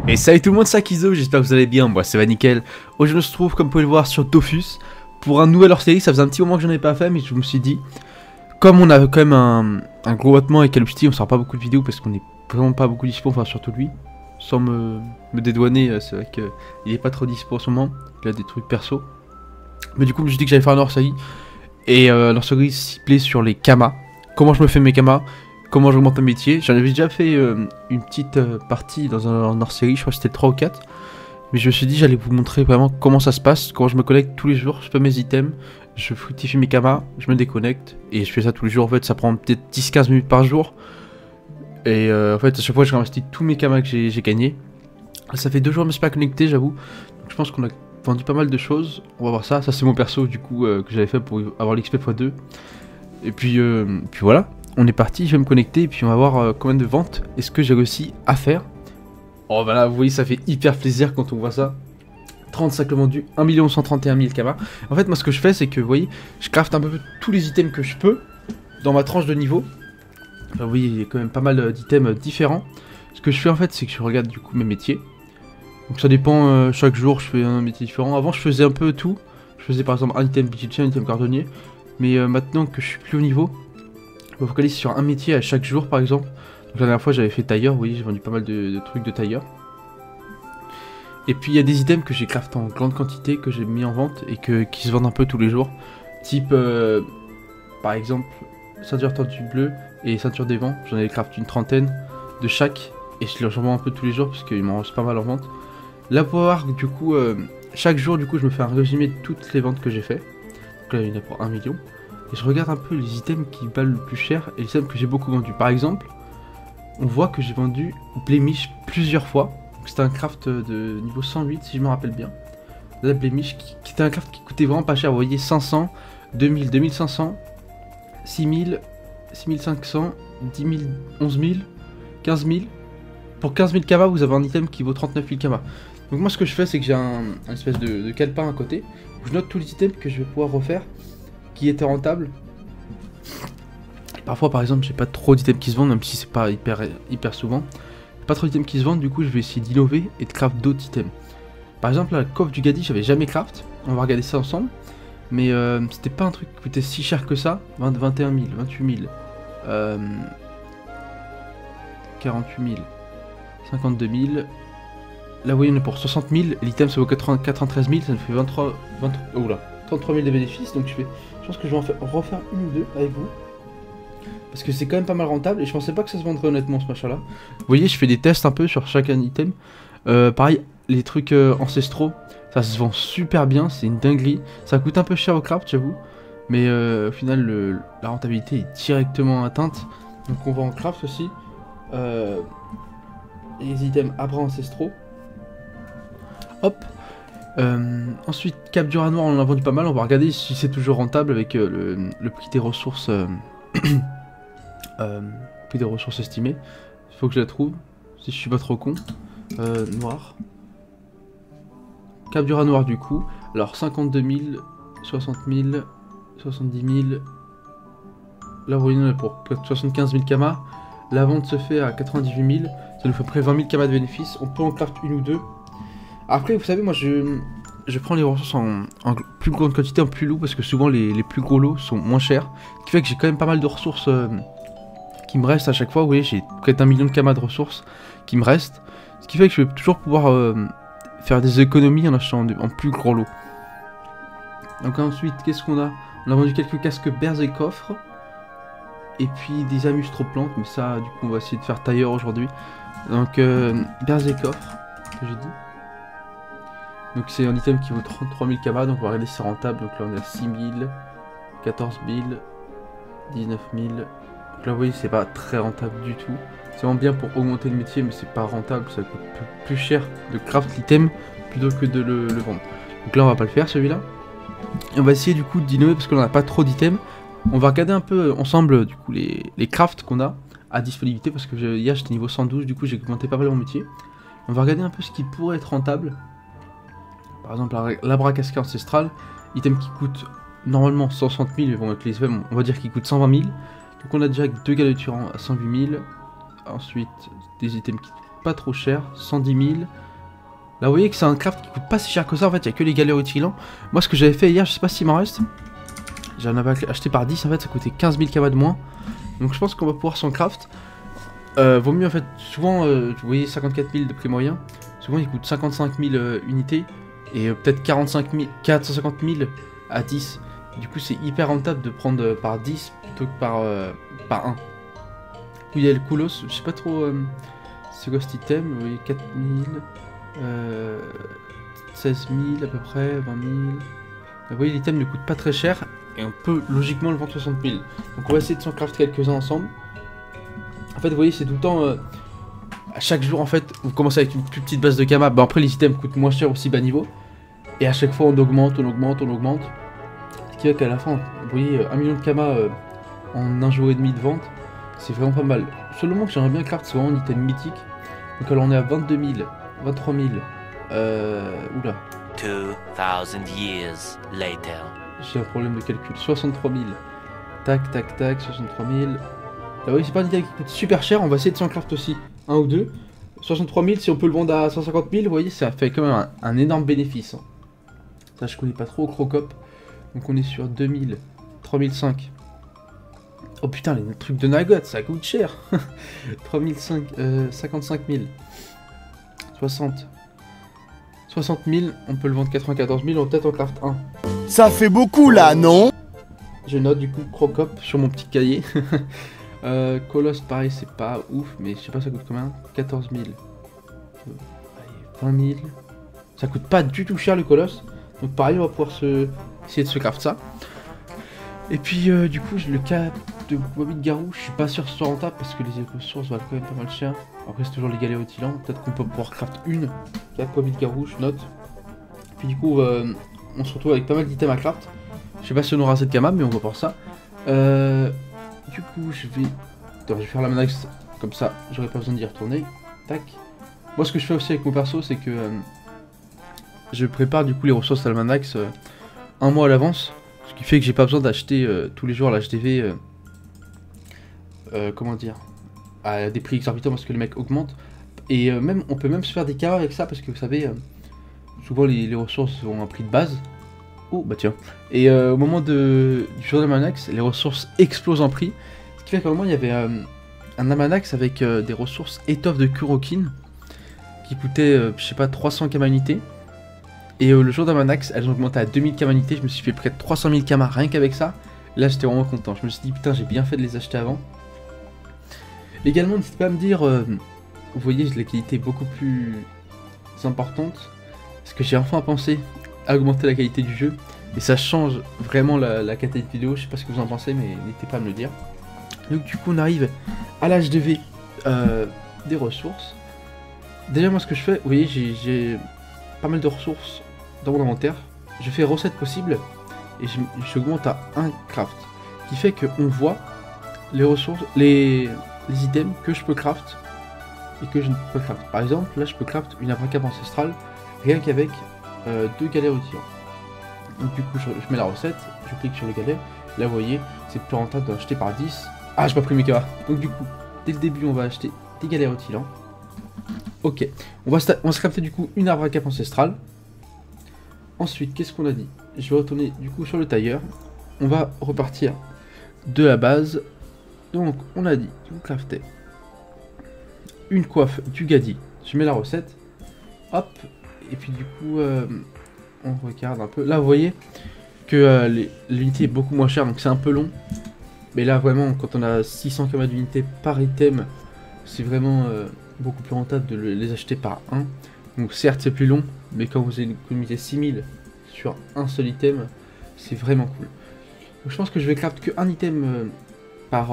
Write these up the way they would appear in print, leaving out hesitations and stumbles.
Et salut tout le monde, c'est Akizo, j'espère que vous allez bien, moi ça va nickel. Aujourd'hui on se trouve comme vous pouvez le voir sur Dofus pour un nouvel hors-série. Ça faisait un petit moment que j'en ai pas fait, mais je me suis dit, comme on a quand même un gros battement avec Call of Duty, on sort pas beaucoup de vidéos parce qu'on est vraiment pas beaucoup dispo, enfin surtout lui. Sans me dédouaner, c'est vrai qu'il est pas trop dispo en ce moment, il a des trucs perso. Mais du coup je me suis dit que j'allais faire un hors-série. Et l'hors-série ciblée sur les kamas. Comment je me fais mes kamas, comment j'augmente un métier. J'en avais déjà fait une petite partie dans un hors-série, je crois que c'était 3 ou 4. Mais je me suis dit j'allais vous montrer vraiment comment ça se passe, comment je me connecte tous les jours, je fais mes items, je fructifie mes kamas, je me déconnecte. Et je fais ça tous les jours, en fait ça prend peut-être 10-15 minutes par jour. Et en fait à chaque fois je réinvestis tous mes kamas que j'ai gagnés. Ça fait 2 jours que je me suis pas connecté, j'avoue. Donc je pense qu'on a vendu pas mal de choses. On va voir ça, ça c'est mon perso du coup que j'avais fait pour avoir l'XP x2. Et puis voilà, on est parti, je vais me connecter et puis on va voir combien de ventes est-ce que j'ai réussi à faire. Oh bah là vous voyez ça fait hyper plaisir quand on voit ça. 35 vendus, 1 131 000 kamas. En fait moi ce que je fais c'est que vous voyez, je craft un peu tous les items que je peux dans ma tranche de niveau. Enfin, vous voyez il y a quand même pas mal d'items différents. Ce que je fais en fait c'est que je regarde du coup mes métiers. Donc ça dépend, chaque jour je fais un métier différent. Avant je faisais un peu tout. Je faisais par exemple un item budget, un item cordonnier. Mais maintenant que je suis plus au niveau, je me focalise sur un métier à chaque jour par exemple. Donc la dernière fois j'avais fait tailleur, vous voyez j'ai vendu pas mal de trucs de tailleur. Et puis il y a des items que j'ai craft en grande quantité, que j'ai mis en vente et qui se vendent un peu tous les jours. Type par exemple ceinture tendue bleue et ceinture des vents, j'en ai craft une trentaine de chaque. Et je les revends un peu tous les jours parce qu'il m'en reste pas mal en vente. Là pour voir du coup, chaque jour du coup je me fais un résumé de toutes les ventes que j'ai fait. Donc là il y en a pour 1 million. Et je regarde un peu les items qui valent le plus cher et les items que j'ai beaucoup vendus. Par exemple, on voit que j'ai vendu Blemish plusieurs fois. C'était un craft de niveau 108 si je me rappelle bien. La Blemish qui était un craft qui coûtait vraiment pas cher. Vous voyez 500, 2000, 2500, 6000, 6500, 10 000, 11 000, 15 000. Pour 15 000 kamas, vous avez un item qui vaut 39 000 kamas. Donc moi ce que je fais c'est que j'ai un espèce de calepin à côté où je note tous les items que je vais pouvoir refaire qui étaient rentables. Et parfois par exemple j'ai pas trop d'items qui se vendent, même si c'est pas hyper souvent. Pas trop d'items qui se vendent, du coup je vais essayer d'innover et de craft d'autres items. Par exemple la coffre du Gadi j'avais jamais craft, on va regarder ça ensemble. Mais c'était pas un truc qui coûtait si cher que ça. 21 000, 28 000, 48 000. 52 000. Là, vous voyez, on est pour 60 000. L'item, ça vaut 93 000. Ça nous fait 33 000 de bénéfices. Donc, je pense que je vais en refaire une ou deux avec vous. Parce que c'est quand même pas mal rentable. Et je pensais pas que ça se vendrait honnêtement, ce machin-là. Vous voyez, je fais des tests un peu sur chacun item. Pareil, les trucs ancestraux, ça se vend super bien. C'est une dinguerie. Ça coûte un peu cher au craft, j'avoue. Mais au final, la rentabilité est directement atteinte. Donc, on va en craft aussi. Les items abras ancestraux. Hop. Ensuite, cap du rat noir, on en a vendu pas mal. On va regarder si c'est toujours rentable avec le prix des ressources. Prix des ressources estimées. Il faut que je la trouve. Si je suis pas trop con. Noir. Cap du rat noir du coup. Alors 52 000, 60 000, 70 000. Là, vous voyez, on est pour 75 000 kamas. La vente se fait à 98 000. Ça nous fait près 20 000 kamas de bénéfices. On peut en craft une ou deux. Après, vous savez, moi je prends les ressources en plus grande quantité, en plus lot, parce que souvent les plus gros lots sont moins chers. Ce qui fait que j'ai quand même pas mal de ressources qui me restent à chaque fois. Vous voyez, j'ai près 1 million de kamas de ressources qui me restent. Ce qui fait que je vais toujours pouvoir faire des économies en achetant en plus gros lot. Donc ensuite, qu'est-ce qu'on a? On a vendu quelques casques bears et coffres. Et puis des amustroplantes, mais ça, du coup, on va essayer de faire tailleur aujourd'hui. Donc, bears et coffres, que j'ai dit. Donc, c'est un item qui vaut 33 000 kamas, donc on va regarder si c'est rentable. Donc là, on est à 6 000, 14 000, 19 000. Donc là, vous voyez, c'est pas très rentable du tout. C'est vraiment bien pour augmenter le métier, mais c'est pas rentable. Ça coûte plus cher de craft l'item plutôt que de le vendre. Donc là, on va pas le faire, celui-là. Et on va essayer, du coup, d'innover parce qu'on a pas trop d'items. On va regarder un peu ensemble du coup les crafts qu'on a à disponibilité parce que hier j'étais niveau 112, du coup j'ai augmenté pas mal mon métier. On va regarder un peu ce qui pourrait être rentable. Par exemple l'abra casqué ancestral, item qui coûte normalement 160 000, mais bon avec les FM on va dire qu'il coûte 120 000. Donc on a déjà 2 gars de tyran à 108 000. Ensuite des items qui pas trop cher, 110 000. Là vous voyez que c'est un craft qui coûte pas si cher que ça, en fait il y a que les galères utilants. Moi ce que j'avais fait hier, je sais pas s'il m'en reste. J'en avais acheté par 10, en fait ça coûtait 15 000 kamas de moins. Donc je pense qu'on va pouvoir s'en craft. Vaut mieux en fait, souvent vous voyez 54 000 de prix moyen. Souvent il coûte 55 000 unités. Et peut-être 450 000 à 10. Du coup c'est hyper rentable de prendre par 10 plutôt que par 1. Il y a le Koulos, je sais pas trop c'est quoi cet item, vous voyez 4 000, 16 000 à peu près, 20 000. Vous voyez l'item ne coûte pas très cher et on peut logiquement le vendre 60 000. Donc on va essayer de s'en craft quelques-uns ensemble. En fait vous voyez c'est tout le temps, à chaque jour en fait vous commencez avec une plus petite base de Kama. Bon après les items coûtent moins cher aussi bas niveau. Et à chaque fois on augmente, on augmente, on augmente. Ce qui fait qu'à la fin, vous voyez 1 million de Kama en un jour et demi de vente. C'est vraiment pas mal. Seulement que j'aimerais bien craft, c'est vraiment un item mythique. Donc alors on est à 22 000, 23 000. Oula. 2000 years later. J'ai un problème de calcul. 63 000. Tac, tac, tac, 63 000. Là oui, c'est pas un item qui coûte super cher. On va essayer de s'en craft aussi. Un ou deux. 63 000, si on peut le vendre à 150 000, vous voyez, ça fait quand même un énorme bénéfice. Hein. Ça, je connais pas trop au Crocop. Donc on est sur 2000, 3005. Oh putain, les trucs de Nagot, ça coûte cher. 3005, 55 000. 60 000, on peut le vendre 94 000, on peut-être en craft 1. Ça fait beaucoup là, non? Je note du coup Crocop sur mon petit cahier. Colosse, pareil, c'est pas ouf, mais je sais pas ça coûte combien. 14 000. 20 000. Ça coûte pas du tout cher le Colosse. Donc pareil, on va pouvoir essayer de se craft ça. Et puis du coup, le cas de Wabi de Garou, je suis pas sûr que ce soit rentable parce que les ressources valent quand même pas mal cher. Après, c'est toujours les galères utilants. Peut-être qu'on peut pouvoir craft une. 4 Wabi de Garou, je note. Puis du coup, on se retrouve avec pas mal d'items à craft. Je sais pas si on aura assez de Kama, mais on va voir ça. Du coup, je vais faire la manax comme ça, j'aurai pas besoin d'y retourner. Tac. Moi, ce que je fais aussi avec mon perso, c'est que je prépare du coup les ressources à la manax un mois à l'avance. Ce qui fait que j'ai pas besoin d'acheter tous les jours l'HDV. Comment dire, à des prix exorbitants parce que les mecs augmentent. Et même, on peut même se faire des carats avec ça parce que vous savez, souvent les ressources ont un prix de base. Oh bah tiens. Et au moment du jour de Amanax, les ressources explosent en prix. Ce qui fait qu'à un moment il y avait un Amanax avec des ressources étoffes de Kurokin qui coûtaient, je sais pas, 300 Kama unités. Et le jour d'Amanax, elles ont augmenté à 2000 Kama unités. Je me suis fait près de 300 000 Kama rien qu'avec ça. Là j'étais vraiment content. Je me suis dit putain, j'ai bien fait de les acheter avant. Également, n'hésitez pas à me dire, vous voyez, j'ai la qualité beaucoup plus importante. Parce que j'ai enfin pensé à augmenter la qualité du jeu. Et ça change vraiment la qualité de vidéo. Je sais pas ce que vous en pensez, mais n'hésitez pas à me le dire. Donc du coup, on arrive à l'HDV des ressources. Déjà, moi, ce que je fais, vous voyez, j'ai pas mal de ressources dans mon inventaire. Je fais recette possible et j'augmente à 1 craft. Ce qui fait qu'on voit les ressources, les items que je peux craft et que je ne peux pas craft. Par exemple, là, je peux craft une abracap ancestrale rien qu'avec 2 galères utilants. Donc du coup, je mets la recette, je clique sur les galères. Là, vous voyez, c'est plus rentable d'acheter par 10. Ah, j'ai pas pris mes Kama. Donc du coup, dès le début, on va acheter des galères utilants. Ok, on va se crafter du coup une abracap ancestrale. Ensuite, qu'est-ce qu'on a dit? Je vais retourner du coup sur le tailleur. On va repartir de la base. Donc, on a dit, vous craftez une coiffe du Gadi. Je mets la recette. Hop. Et puis du coup, on regarde un peu. Là, vous voyez que l'unité est beaucoup moins chère, donc c'est un peu long. Mais là, vraiment, quand on a 600 Kama d'unité par item, c'est vraiment beaucoup plus rentable de les acheter par 1. Donc certes, c'est plus long, mais quand vous économisez 6000 sur un seul item, c'est vraiment cool. Donc je pense que je vais craft que un item par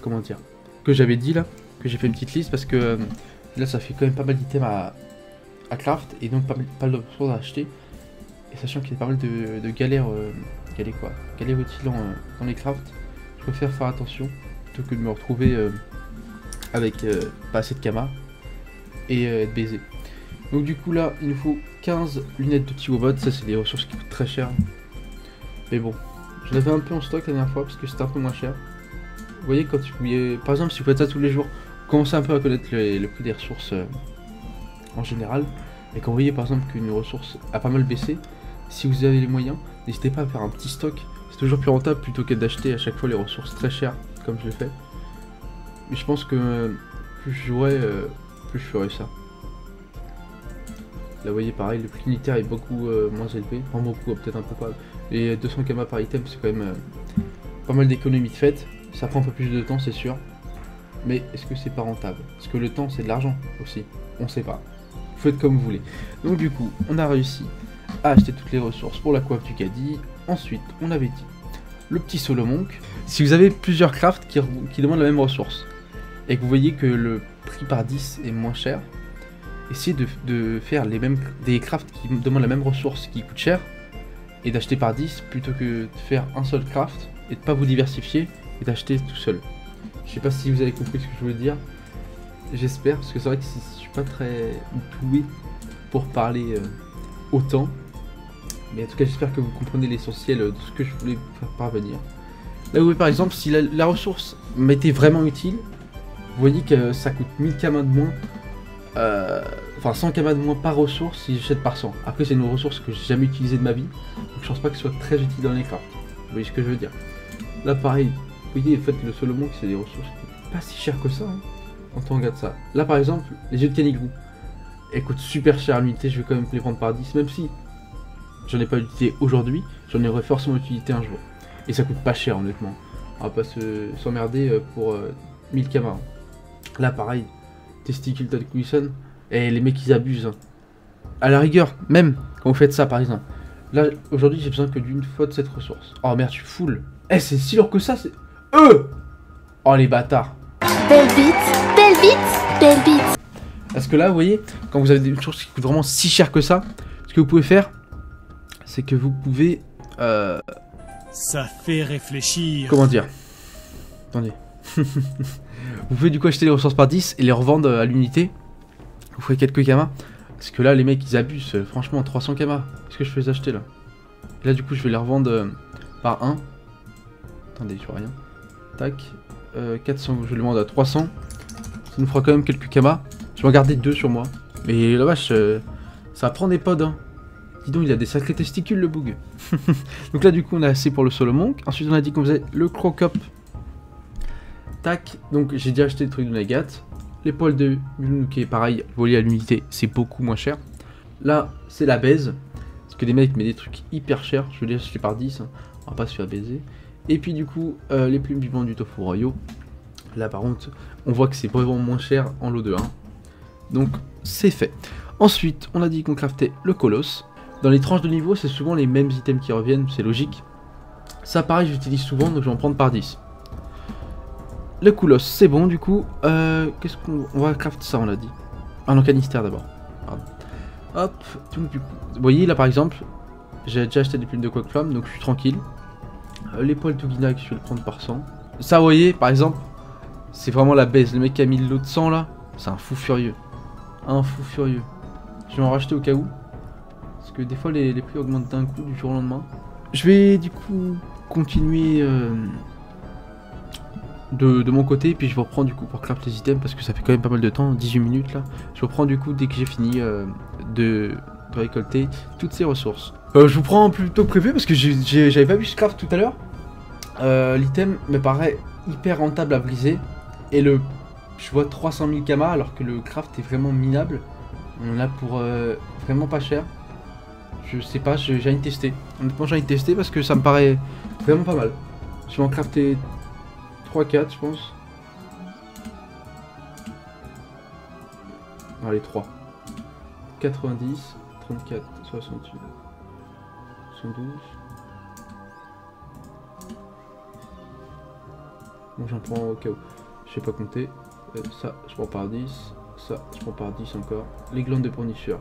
comment dire, que j'avais dit là, que j'ai fait une petite liste parce que là ça fait quand même pas mal d'items à craft et donc pas mal d'options à acheter. Et sachant qu'il y a pas mal de galères, galères utilants dans les crafts, je préfère faire attention plutôt que de me retrouver avec pas assez de Kama et être baisé. Donc du coup là il nous faut 15 lunettes de Tigobot, ça c'est des ressources qui coûtent très cher. Mais bon, j'en avais un peu en stock la dernière fois parce que c'était un peu moins cher. Vous voyez, quand vous, par exemple si vous faites ça tous les jours, commencez un peu à connaître le prix des ressources en général. Et quand vous voyez par exemple qu'une ressource a pas mal baissé, si vous avez les moyens, n'hésitez pas à faire un petit stock. C'est toujours plus rentable plutôt que d'acheter à chaque fois les ressources très chères, comme je l'ai fait. Mais je pense que plus je jouerai, plus je ferai ça. Là vous voyez pareil, le prix unitaire est beaucoup moins élevé. Enfin beaucoup, peut-être un peu pas. Les 200 km par item c'est quand même pas mal d'économies de fait. Ça prend un peu plus de temps c'est sûr. Mais est-ce que c'est pas rentable? Parce que le temps c'est de l'argent aussi. On sait pas. Vous faites comme vous voulez. Donc du coup, on a réussi à acheter toutes les ressources pour la coiffe du caddie. Ensuite, on avait dit le petit solo monk. Si vous avez plusieurs crafts qui demandent la même ressource et que vous voyez que le prix par 10 est moins cher, essayez de faire des crafts qui demandent la même ressource qui coûte cher et d'acheter par 10 plutôt que de faire un seul craft et de pas vous diversifier et d'acheter tout seul. Je sais pas si vous avez compris ce que je voulais dire. J'espère, parce que c'est vrai que je suis pas très doué pour parler autant. Mais en tout cas, j'espère que vous comprenez l'essentiel de ce que je voulais vous faire parvenir. Là, vous voyez par exemple, si la ressource m'était vraiment utile, vous voyez que ça coûte 1000 kamas de moins. Enfin, 100 kamas de moins par ressource si j'achète par 100. Après, c'est une ressource que j'ai jamais utilisée de ma vie. Donc, je pense pas que ce soit très utile dans les crafts. Vous voyez ce que je veux dire. Là, pareil, vous voyez, en fait, le solo monk, c'est des ressources qui coûtent pas si cher que ça. Hein. Quand on regarde ça. Là par exemple, les yeux de canigrou. Elles coûtent super cher à l'unité, je vais quand même les prendre par 10, même si j'en ai pas utilisé aujourd'hui, j'en aurais forcément utilisé un jour. Et ça coûte pas cher honnêtement. On va pas s'emmerder pour 1000 kamas. Là pareil, testicule de cuisson, et les mecs ils abusent. Hein. À la rigueur, même quand vous faites ça par exemple. Là aujourd'hui j'ai besoin que d'une fois de cette ressource. Oh merde, je suis full. Eh c'est si lourd que ça, c'est... Oh les bâtards. Belle bite, belle bite, belle bite. Parce que là, vous voyez, quand vous avez des choses qui coûtent vraiment si cher que ça, ce que vous pouvez faire, c'est que vous pouvez... Ça fait réfléchir. Comment dire? Attendez. Vous pouvez du coup acheter les ressources par 10 et les revendre à l'unité. Vous ferez quelques kamas. Parce que là, les mecs, ils abusent. Franchement, 300 kamas. Qu'est-ce que je fais les acheter là? Et là, du coup, je vais les revendre par 1. Attendez, je vois rien. Tac. 400, je le vends à 300. Ça nous fera quand même quelques kamas. Je vais en garder 2 sur moi. Mais la vache, ça prend des pods. Hein. Dis donc, il a des sacrés testicules le bug. Donc là, du coup, on a assez pour le solo monk. Ensuite, on a dit qu'on faisait le crocop. Tac. Donc, j'ai déjà acheté le truc de Nagat. L'épaule de Yunu qui est pareil, volé à l'unité, c'est beaucoup moins cher. Là, c'est la baise. Parce que les mecs mettent des trucs hyper chers. Je vais les acheter par 10. Hein. On va pas se faire baiser. Et puis du coup, les plumes vivantes du tofu royaux. Là par contre, on voit que c'est vraiment moins cher en lot de 1. Donc c'est fait. Ensuite, on a dit qu'on craftait le colosse. Dans les tranches de niveau, c'est souvent les mêmes items qui reviennent, c'est logique. Ça pareil, j'utilise souvent, donc je vais en prendre par 10. Le colosse, c'est bon du coup. Qu'est-ce qu'on va craft ça, on l'a dit. Ah non, canister d'abord. Pardon. Hop, donc du coup. Vous voyez là par exemple, j'ai déjà acheté des plumes de coq-flamme, donc je suis tranquille. L'épaule Tugina je vais le prendre par 100. Ça vous voyez par exemple, c'est vraiment la baisse. Le mec qui a mis le lot de 100 là, c'est un fou furieux. Un fou furieux. Je vais en racheter au cas où. Parce que des fois les prix augmentent d'un coup du jour au lendemain. Je vais du coup continuer de mon côté. Puis je vais reprendre du coup pour craft les items. Parce que ça fait quand même pas mal de temps, 18 minutes là. Je reprends du coup dès que j'ai fini de récolter toutes ces ressources. Je vous prends plutôt prévu parce que j'avais pas vu ce craft tout à l'heure. L'item me paraît hyper rentable à briser. Et je vois 300 000 kamas alors que le craft est vraiment minable. On en a pour vraiment pas cher. Je sais pas, j'ai envie de tester. Honnêtement, j'ai envie de tester parce que ça me paraît vraiment pas mal. Je vais en crafter 3-4 je pense. Allez 3. 90, 34, 68, 112. Bon, j'en prends au cas où. Je sais pas compter. Ça, je prends par 10. Ça, je prends par 10 encore. Les glandes de fournisseur.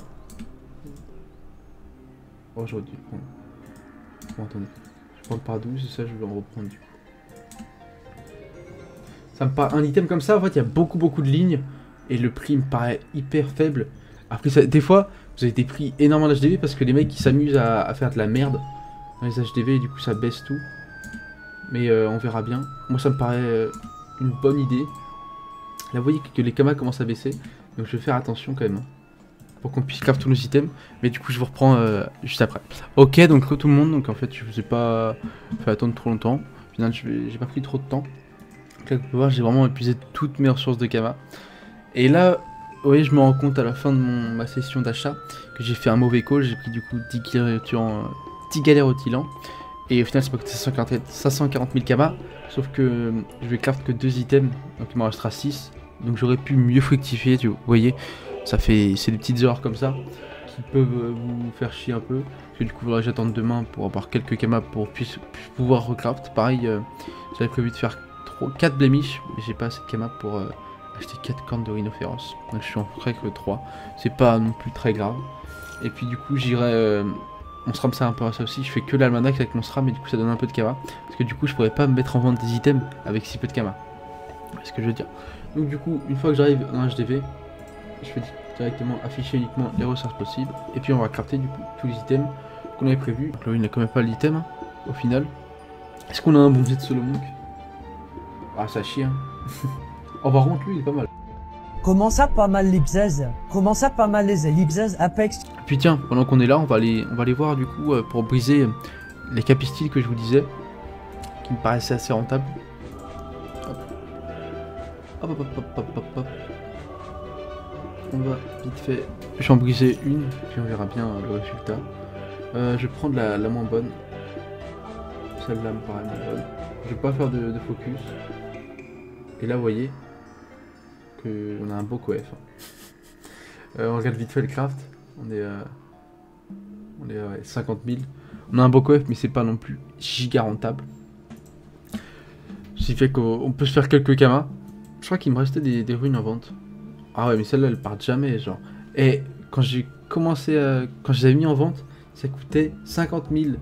Oh, j'aurais dû prendre. Bon, attendez. Je prends par 12 et ça, je vais en reprendre du coup. Ça me paraît un item comme ça, en fait, il y a beaucoup de lignes. Et le prix me paraît hyper faible. Après, ça, des fois, vous avez des prix énormément d'HDV parce que les mecs qui s'amusent à faire de la merde dans les HDV et du coup ça baisse tout. Mais on verra bien. Moi ça me paraît une bonne idée. Là vous voyez que les kamas commencent à baisser, donc je vais faire attention quand même, hein, pour qu'on puisse craft tous nos items, mais du coup je vous reprends juste après. Ok, donc tout le monde, donc en fait je vous ai pas fait attendre trop longtemps, au final j'ai pas pris trop de temps. Donc là vous pouvez voir, j'ai vraiment épuisé toutes mes ressources de kamas. Et là, vous voyez, je me rends compte à la fin de ma session d'achat que j'ai fait un mauvais call, j'ai pris du coup 10 galères rutilant. Et au final, ça m'a coûté 540 000 kamas. Sauf que je vais craft que 2 items, donc il m'en restera 6. Donc j'aurais pu mieux fructifier, vous voyez. C'est des petites erreurs comme ça qui peuvent vous faire chier un peu. Parce que du coup, il faudrait que j'attende demain pour avoir quelques kamas pour pouvoir recraft. Pareil, j'avais prévu de faire 4 blemish, mais j'ai pas assez de kamas pour acheter 4 cornes de rhinophéros. Donc je suis en ferai que 3. C'est pas non plus très grave. Et puis du coup, j'irai... mon SRAM sert un peu à ça aussi, je fais que l'almanach avec mon SRAM et du coup ça donne un peu de kamas. Parce que du coup je pourrais pas me mettre en vente des items avec si peu de kamas. C'est ce que je veux dire. Donc du coup, une fois que j'arrive dans HDV, je fais directement afficher uniquement les ressources possibles. Et puis on va crafter du coup tous les items qu'on avait prévus. Donc là il n'a quand même pas l'item hein, au final. Est-ce qu'on a un bon jet de solo monk? Ah ça chie hein. Oh par contre lui il est pas mal. Comment ça pas mal l'Ipsez? Comment ça pas mal les l'Ipsez Apex? Puis tiens, pendant qu'on est là, on va aller voir du coup pour briser les capistiles que je vous disais, qui me paraissaient assez rentables. Hop. Hop. On va vite fait, je vais en briser une, puis on verra bien le résultat. Je vais prendre la moins bonne. Celle-là me paraît moins bonne. Je vais pas faire de focus. Et là, vous voyez qu'on a un beau coef. On regarde vite fait le craft. On est à 50 000. On a un beau coef, mais c'est pas non plus giga rentable. Ce qui fait qu'on peut se faire quelques kamas. Je crois qu'il me restait des runes en vente. Ah ouais, mais celles-là, elles partent jamais, genre. Et quand j'ai commencé quand je les avais mis en vente, ça coûtait 50 000.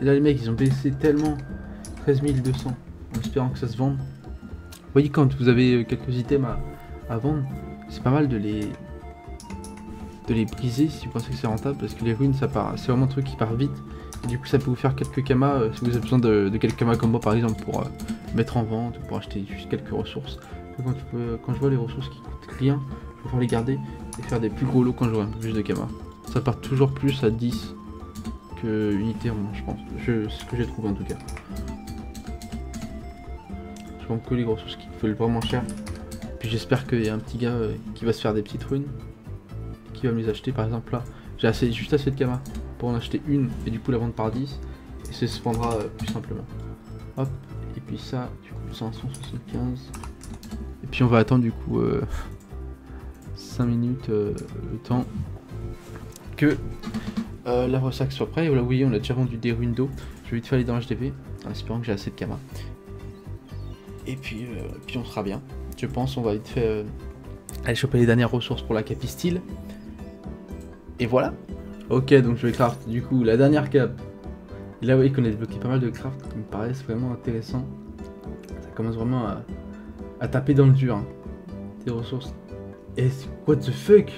Et là, les mecs, ils ont baissé tellement. 13 200. En espérant que ça se vende. Vous voyez, quand vous avez quelques items à vendre, c'est pas mal de les briser si vous pensez que c'est rentable, parce que les runes, ça part, c'est vraiment un truc qui part vite. Et du coup, ça peut vous faire quelques kamas si vous avez besoin de quelques kamas comme moi, par exemple, pour mettre en vente ou pour acheter juste quelques ressources. Quand je vois les ressources qui coûtent rien, je préfère les garder et faire des plus gros lots quand j'aurai un peu plus de kamas. Ça part toujours plus à 10 que unité en moins, je pense. C'est ce que j'ai trouvé en tout cas. Je vends que les ressources qui veulent vraiment cher. Puis j'espère qu'il y a un petit gars qui va se faire des petites runes, qui va me les acheter. Par exemple là, j'ai juste assez de kamas pour en acheter une et du coup la vendre par 10. Et ça se vendra plus simplement. Hop, et puis ça, du coup 575. Et puis on va attendre du coup 5 minutes le temps que la ressac soit prêt. Et là vous voyez, on a déjà vendu des runes d'eau. Je vais vite faire aller dans HDV en espérant que j'ai assez de kamas. Et puis on sera bien. Je pense on va vite fait aller choper les dernières ressources pour la capistyle. Et voilà. Ok, donc je vais craft du coup la dernière cap. Et là vous voyez qu'on a débloqué pas mal de craft qui me paraissent vraiment intéressants. Ça commence vraiment à taper dans le dur hein. Des ressources. Et what the fuck?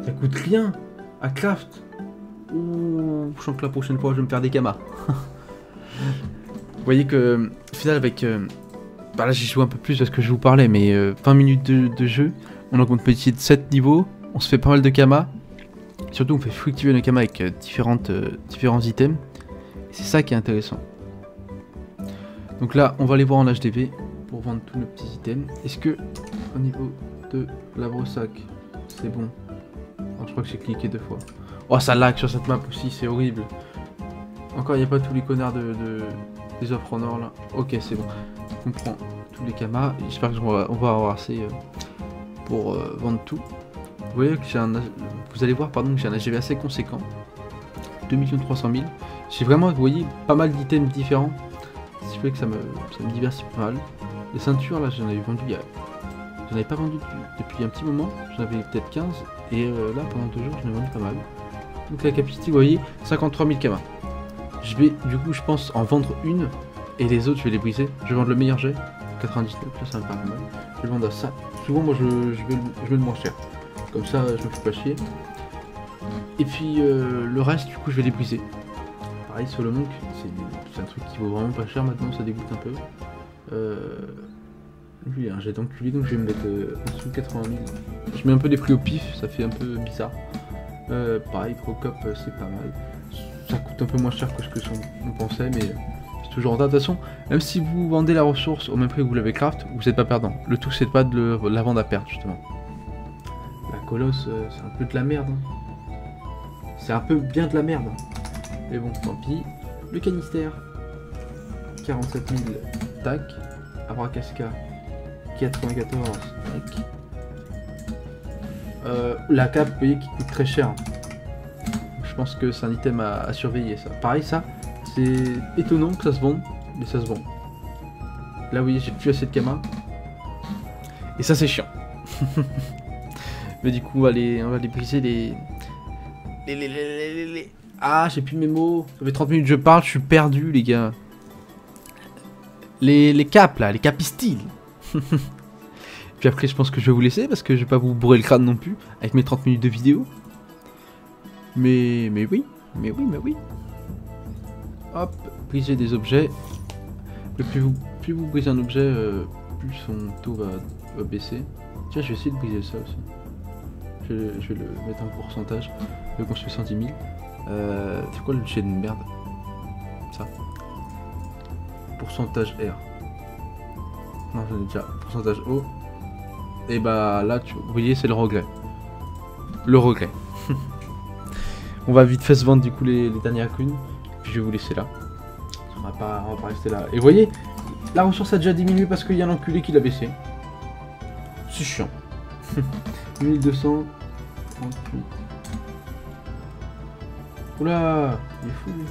Ça coûte rien à craft. Ouh, je sens que la prochaine fois je vais me faire des kamas. Vous voyez que au final avec bah là j'ai joué un peu plus parce que je vous parlais, mais 20 minutes de jeu, on augmente petit de 7 niveaux, on se fait pas mal de kamas. Surtout on fait fructifier nos kamas avec différents items. C'est ça qui est intéressant. Donc là on va aller voir en HDV pour vendre tous nos petits items. Est-ce que au niveau de la brossac c'est bon? Alors, je crois que j'ai cliqué 2 fois. Oh ça lag sur cette map aussi, c'est horrible. Encore il n'y a pas tous les connards des offres en or là. Ok c'est bon. On prend tous les kamas. J'espère qu'on va avoir assez pour vendre tout. Vous voyez que vous allez voir pardon que j'ai un AGV assez conséquent. 2 300 000. J'ai vraiment, vous voyez, pas mal d'items différents. Ce qui fait que ça me diversifie pas mal. Les ceintures là j'en avais vendu j'en avais pas vendu depuis un petit moment. J'en avais peut-être 15. Et là pendant 2 jours j'en ai vendu pas mal. Donc la capacité vous voyez 53 000 kamas. Je vais du coup je pense en vendre une. Et les autres je vais les briser. Je vais vendre le meilleur jet. 99 là ça me paraît mal. Je vais vendre à ça. Souvent moi je vais le moins cher. Comme ça je me fais pas chier. Et puis le reste du coup je vais les briser. Pareil sur le monk. C'est un truc qui vaut vraiment pas cher maintenant, ça dégoûte un peu. Lui, j'ai d'enculé, donc je vais me mettre en dessous de 80 000. Je mets un peu des prix au pif, ça fait un peu bizarre. Pareil, Procop, c'est pas mal. Ça coûte un peu moins cher que ce que on pensait, mais c'est toujours en tas. De toute façon, même si vous vendez la ressource au même prix que vous l'avez craft, vous n'êtes pas perdant. Le tout, c'est pas de la vendre à perte, justement. La colosse, c'est un peu de la merde. Hein. C'est un peu bien de la merde. Mais bon, tant pis. Le canister, 47 000, tac. Abracasca, 94, tac. La cape, vous voyez, qui coûte très cher. Je pense que c'est un item à surveiller, ça. Pareil, ça, c'est étonnant que ça se vende, mais ça se vend. Là, vous voyez, j'ai plus assez de kama. Et ça, c'est chiant. Mais du coup, on va les briser les... Ah, j'ai plus mes mots. Ça fait 30 minutes que je parle, je suis perdu, les gars. Les capes, là, les capistiles. Puis après, je pense que je vais vous laisser, parce que je vais pas vous bourrer le crâne non plus, avec mes 30 minutes de vidéo. Mais oui. Hop, briser des objets. Plus vous brisez un objet, plus son taux va baisser. Tiens, je vais essayer de briser ça aussi. Je vais le mettre en pourcentage. Le construire 110 000. C'est quoi le jet de merde? Ça. Pourcentage R. Non, j'en ai déjà. Pourcentage O. Et bah là, vous voyez, c'est le regret. Le regret. On va vite fait se vendre du coup les dernières runes. Puis je vais vous laisser là. On va pas rester là. Et vous voyez, la ressource a déjà diminué parce qu'il y a un enculé qui l'a baissé. C'est chiant. 1238. Oula, il est fou lui.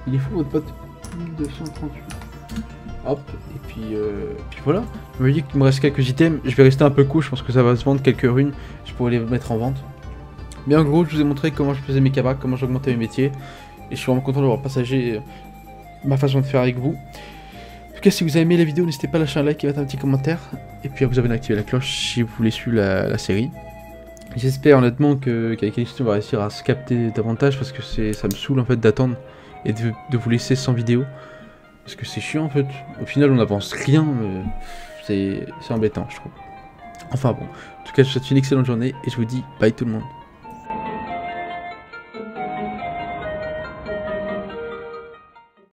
Il est fou votre pote. 1238. Hop, et puis voilà. Vous voyez qu'il me reste quelques items. Je vais rester un peu cool, je pense que ça va se vendre quelques runes. Je pourrais les mettre en vente. Mais en gros, je vous ai montré comment je faisais mes cabas, comment j'augmentais mes métiers. Et je suis vraiment content d'avoir partagé ma façon de faire avec vous. En tout cas, si vous avez aimé la vidéo, n'hésitez pas à lâcher un like et mettre un petit commentaire. Et puis à vous abonner et activer la cloche si vous voulez suivre la série. J'espère honnêtement qu'avec Elixir on va réussir à se capter davantage parce que ça me saoule en fait d'attendre et de vous laisser sans vidéo. Parce que c'est chiant en fait. Au final on n'avance rien, mais c'est embêtant je trouve. Enfin bon, en tout cas je vous souhaite une excellente journée et je vous dis bye tout le monde.